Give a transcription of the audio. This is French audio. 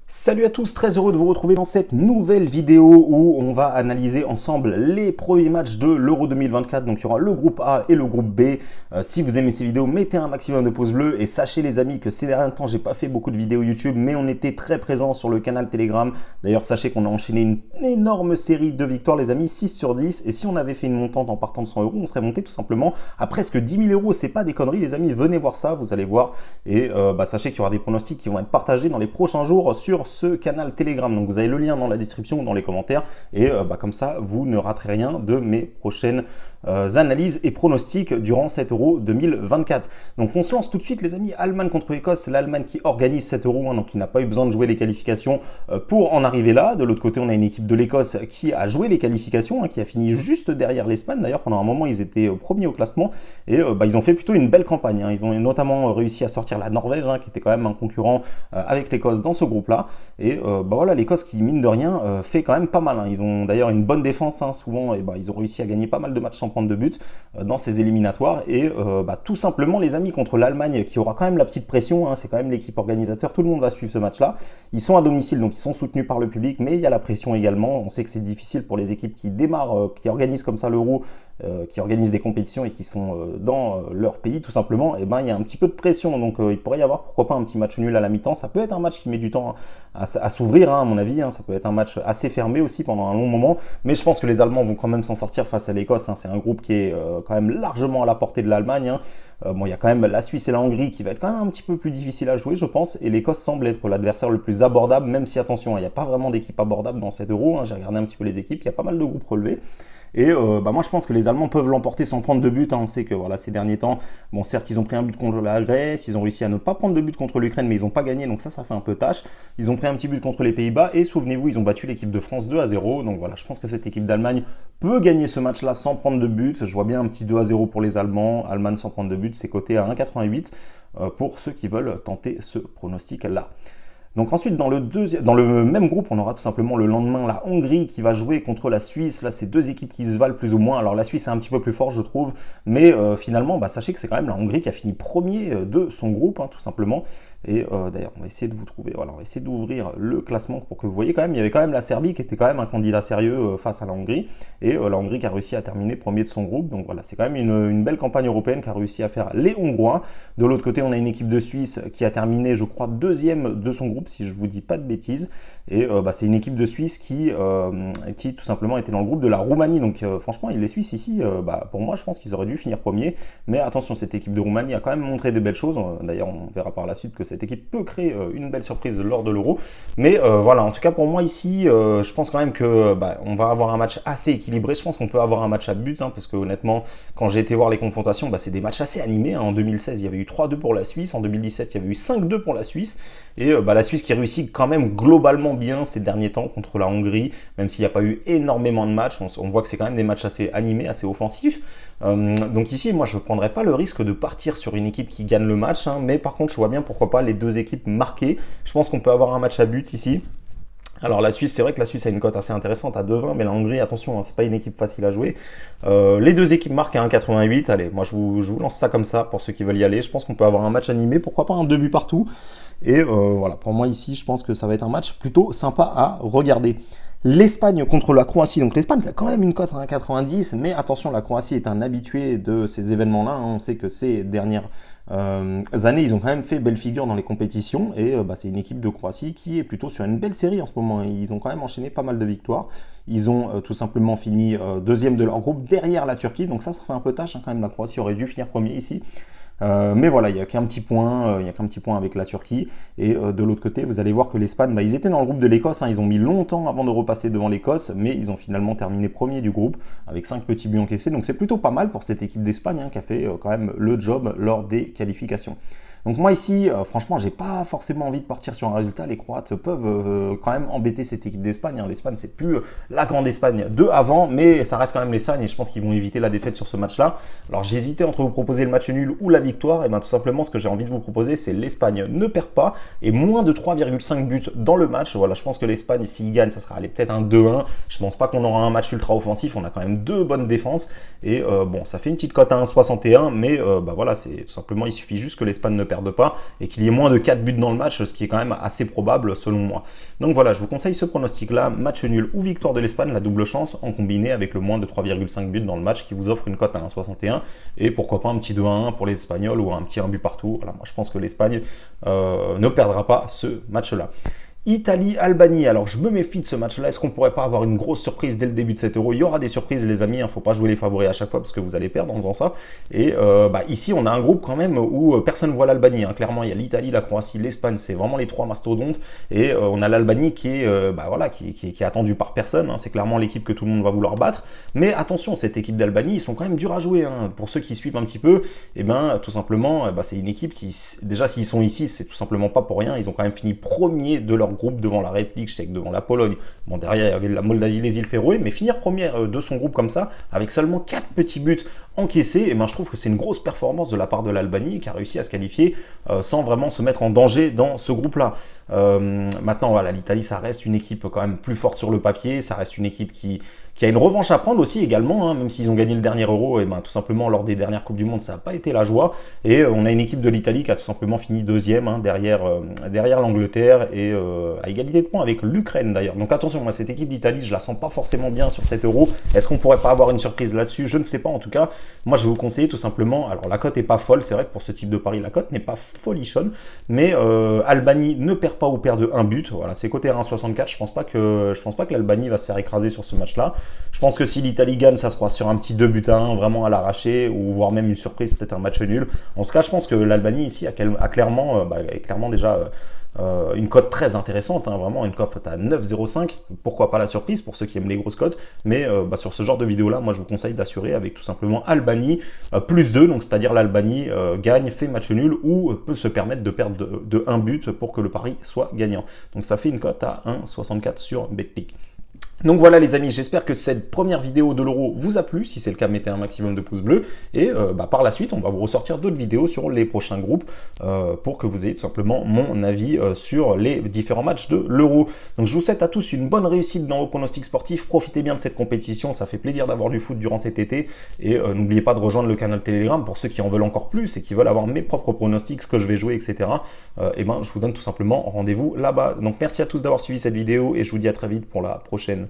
Salut à tous, très heureux de vous retrouver dans cette nouvelle vidéo où on va analyser ensemble les premiers matchs de l'Euro 2024. Donc il y aura le groupe A et le groupe B. Si vous aimez ces vidéos, mettez un maximum de pouces bleus et sachez les amis que ces derniers temps, j'ai pas fait beaucoup de vidéos YouTube, mais on était très présents sur le canal Telegram. D'ailleurs, sachez qu'on a enchaîné une énorme série de victoires les amis, 6 sur 10. Et si on avait fait une montante en partant de 100 euros, on serait monté tout simplement à presque 10 000 euros. C'est pas des conneries les amis, venez voir ça, vous allez voir. Et sachez qu'il y aura des pronostics qui vont être partagés dans les prochains jours sur ce canal Telegram. Donc vous avez le lien dans la description ou dans les commentaires et comme ça vous ne raterez rien de mes prochaines analyses et pronostics durant cet Euro 2024. Donc on se lance tout de suite les amis. Allemagne contre Écosse, c'est l'Allemagne qui organise cet Euro, donc il n'a pas eu besoin de jouer les qualifications pour en arriver là. De l'autre côté on a une équipe de l'Écosse qui a joué les qualifications, qui a fini juste derrière l'Espagne. D'ailleurs pendant un moment ils étaient premiers au classement et ils ont fait plutôt une belle campagne. Ils ont notamment réussi à sortir la Norvège qui était quand même un concurrent avec l'Écosse dans ce groupe là. Et voilà, l'Écosse qui mine de rien fait quand même pas mal. Ils ont d'ailleurs une bonne défense souvent, et ils ont réussi à gagner pas mal de matchs sans prendre de but dans ces éliminatoires. Et tout simplement les amis contre l'Allemagne qui aura quand même la petite pression, c'est quand même l'équipe organisateur, tout le monde va suivre ce match là. Ils sont à domicile donc ils sont soutenus par le public, mais il y a la pression également. On sait que c'est difficile pour les équipes qui démarrent, qui organisent comme ça l'Euro, qui organisent des compétitions et qui sont dans leur pays tout simplement. Et il y a un petit peu de pression, donc il pourrait y avoir pourquoi pas un petit match nul à la mi-temps. Ça peut être un match qui met du temps à s'ouvrir à mon avis, ça peut être un match assez fermé aussi pendant un long moment, mais je pense que les Allemands vont quand même s'en sortir face à l'Écosse. C'est un groupe qui est quand même largement à la portée de l'Allemagne. Il y a quand même la Suisse et la Hongrie qui va être quand même un petit peu plus difficile à jouer je pense, et l'Écosse semble être l'adversaire le plus abordable, même si attention, il n'y a pas vraiment d'équipe abordable dans cet Euro. J'ai regardé un petit peu les équipes, il y a pas mal de groupes relevés. Et moi je pense que les Allemands peuvent l'emporter sans prendre de but. On sait que voilà, ces derniers temps, bon certes ils ont pris un but contre la Grèce, ils ont réussi à ne pas prendre de but contre l'Ukraine, mais ils n'ont pas gagné, donc ça fait un peu tâche. Ils ont pris un petit but contre les Pays-Bas et souvenez-vous, ils ont battu l'équipe de France 2-0. Donc voilà, je pense que cette équipe d'Allemagne peut gagner ce match-là sans prendre de but. Je vois bien un petit 2-0 pour les Allemands. Allemagne sans prendre de but, c'est coté à 1,88 pour ceux qui veulent tenter ce pronostic-là. Donc ensuite, dans le même groupe, on aura tout simplement le lendemain la Hongrie qui va jouer contre la Suisse. Là, c'est deux équipes qui se valent plus ou moins. Alors la Suisse est un petit peu plus fort, je trouve, mais finalement, sachez que c'est quand même la Hongrie qui a fini premier de son groupe, tout simplement. Et d'ailleurs, on va essayer de vous trouver, voilà, on va essayer d'ouvrir le classement pour que vous voyez quand même, il y avait quand même la Serbie qui était quand même un candidat sérieux face à la Hongrie, et la Hongrie qui a réussi à terminer premier de son groupe. Donc voilà, c'est quand même une belle campagne européenne qu'a réussi à faire les Hongrois. De l'autre côté, on a une équipe de Suisse qui a terminé, je crois, deuxième de son groupe, si je vous dis pas de bêtises. Et c'est une équipe de Suisse qui tout simplement était dans le groupe de la Roumanie. Donc franchement, les Suisses ici, pour moi, je pense qu'ils auraient dû finir premier. Mais attention, cette équipe de Roumanie a quand même montré des belles choses. D'ailleurs, on verra par la suite que cette équipe peut créer une belle surprise lors de l'Euro. Mais voilà, en tout cas pour moi ici, je pense quand même que on va avoir un match assez équilibré. Je pense qu'on peut avoir un match à but, parce que honnêtement, quand j'ai été voir les confrontations, c'est des matchs assez animés. En 2016, il y avait eu 3-2 pour la Suisse. En 2017, il y avait eu 5-2 pour la Suisse. Et la Suisse qui réussit quand même globalement bien ces derniers temps contre la Hongrie, même s'il n'y a pas eu énormément de matchs. On voit que c'est quand même des matchs assez animés, assez offensifs. Donc ici, moi, je ne prendrais pas le risque de partir sur une équipe qui gagne le match, mais par contre, je vois bien pourquoi pas les deux équipes marquées. Je pense qu'on peut avoir un match à but ici. Alors la Suisse, c'est vrai que la Suisse a une cote assez intéressante à 2,20, mais la Hongrie, attention, c'est pas une équipe facile à jouer. Les deux équipes marquent à 1,88. Allez, moi je vous lance ça comme ça pour ceux qui veulent y aller. Je pense qu'on peut avoir un match animé, pourquoi pas un 2 buts partout. Et voilà, pour moi ici, je pense que ça va être un match plutôt sympa à regarder. L'Espagne contre la Croatie. Donc l'Espagne a quand même une cote à 1,90, mais attention, la Croatie est un habitué de ces événements-là. On sait que ces dernières années, ils ont quand même fait belle figure dans les compétitions, et c'est une équipe de Croatie qui est plutôt sur une belle série en ce moment. Ils ont quand même enchaîné pas mal de victoires. Ils ont tout simplement fini deuxième de leur groupe derrière la Turquie, donc ça fait un peu tâche quand même. La Croatie aurait dû finir premier ici. Mais voilà, il n'y a qu'un petit point, avec la Turquie. Et de l'autre côté, vous allez voir que l'Espagne, ils étaient dans le groupe de l'Écosse. Ils ont mis longtemps avant de repasser devant l'Écosse, mais ils ont finalement terminé premier du groupe avec 5 petits buts encaissés. Donc c'est plutôt pas mal pour cette équipe d'Espagne qui a fait quand même le job lors des qualifications. Donc moi ici, franchement, j'ai pas forcément envie de partir sur un résultat. Les Croates peuvent quand même embêter cette équipe d'Espagne. L'Espagne, c'est plus la grande Espagne de avant, mais ça reste quand même l'Espagne et je pense qu'ils vont éviter la défaite sur ce match-là. Alors j'ai hésité entre vous proposer le match nul ou la victoire. Et bien tout simplement, ce que j'ai envie de vous proposer, c'est l'Espagne ne perd pas et moins de 3,5 buts dans le match. Voilà, je pense que l'Espagne, s'il gagne, ça sera peut-être un 2-1. Je pense pas qu'on aura un match ultra offensif. On a quand même deux bonnes défenses et bon, ça fait une petite cote à 1,61, mais voilà, c'est tout simplement, il suffit juste que l'Espagne ne perde perdent pas et qu'il y ait moins de 4 buts dans le match, ce qui est quand même assez probable selon moi. Donc voilà, je vous conseille ce pronostic-là, match nul ou victoire de l'Espagne, la double chance, en combiné avec le moins de 3,5 buts dans le match qui vous offre une cote à 1,61 et pourquoi pas un petit 2-1 pour les Espagnols ou un petit 1 but partout. Voilà, moi je pense que l'Espagne ne perdra pas ce match-là. Italie-Albanie, alors je me méfie de ce match-là, est-ce qu'on pourrait pas avoir une grosse surprise dès le début de cet Euro? Il y aura des surprises les amis, faut pas jouer les favoris à chaque fois parce que vous allez perdre en faisant ça. Et ici on a un groupe quand même où personne ne voit l'Albanie, clairement il y a l'Italie, la Croatie, l'Espagne, c'est vraiment les trois mastodontes. Et on a l'Albanie qui est, qui est attendue par personne, c'est clairement l'équipe que tout le monde va vouloir battre. Mais attention, cette équipe d'Albanie, ils sont quand même durs à jouer, pour ceux qui suivent un petit peu, et tout simplement, c'est une équipe qui, déjà s'ils sont ici, c'est tout simplement pas pour rien, ils ont quand même fini premier de leur groupe devant la République tchèque, devant la Pologne. Bon, derrière, il y avait la Moldavie, les îles Féroé, mais finir première de son groupe comme ça, avec seulement 4 petits buts encaissés, je trouve que c'est une grosse performance de la part de l'Albanie qui a réussi à se qualifier sans vraiment se mettre en danger dans ce groupe-là. Maintenant, voilà, l'Italie, ça reste une équipe quand même plus forte sur le papier, ça reste une équipe qui a une revanche à prendre aussi également, même s'ils ont gagné le dernier Euro, et tout simplement lors des dernières Coupes du Monde, ça n'a pas été la joie. Et on a une équipe de l'Italie qui a tout simplement fini deuxième derrière l'Angleterre et à égalité de points avec l'Ukraine d'ailleurs. Donc attention, moi cette équipe d'Italie, je la sens pas forcément bien sur cet Euro. Est-ce qu'on pourrait pas avoir une surprise là-dessus? Je ne sais pas en tout cas. Moi je vais vous conseiller tout simplement, alors la cote est pas folle, c'est vrai que pour ce type de pari, la cote n'est pas folichonne, mais Albanie ne perd pas ou perd de 1 but. Voilà, c'est coté à 1,64. Je pense pas que l'Albanie va se faire écraser sur ce match-là. Je pense que si l'Italie gagne, ça se fera sur un petit 2 buts à 1, vraiment à l'arraché, ou voire même une surprise, peut-être un match nul. En tout cas, je pense que l'Albanie ici a clairement déjà une cote très intéressante, vraiment une cote à 9,05. Pourquoi pas la surprise pour ceux qui aiment les grosses cotes, mais sur ce genre de vidéo-là, moi je vous conseille d'assurer avec tout simplement Albanie plus 2, donc c'est-à-dire l'Albanie gagne, fait match nul ou peut se permettre de perdre de 1 but pour que le pari soit gagnant. Donc ça fait une cote à 1,64 sur Betclic. Donc voilà les amis, j'espère que cette première vidéo de l'Euro vous a plu. Si c'est le cas, mettez un maximum de pouces bleus. Et par la suite, on va vous ressortir d'autres vidéos sur les prochains groupes pour que vous ayez tout simplement mon avis sur les différents matchs de l'Euro. Donc je vous souhaite à tous une bonne réussite dans vos pronostics sportifs. Profitez bien de cette compétition, ça fait plaisir d'avoir du foot durant cet été. Et n'oubliez pas de rejoindre le canal Telegram pour ceux qui en veulent encore plus et qui veulent avoir mes propres pronostics, ce que je vais jouer, etc. Je vous donne tout simplement rendez-vous là-bas. Donc merci à tous d'avoir suivi cette vidéo et je vous dis à très vite pour la prochaine.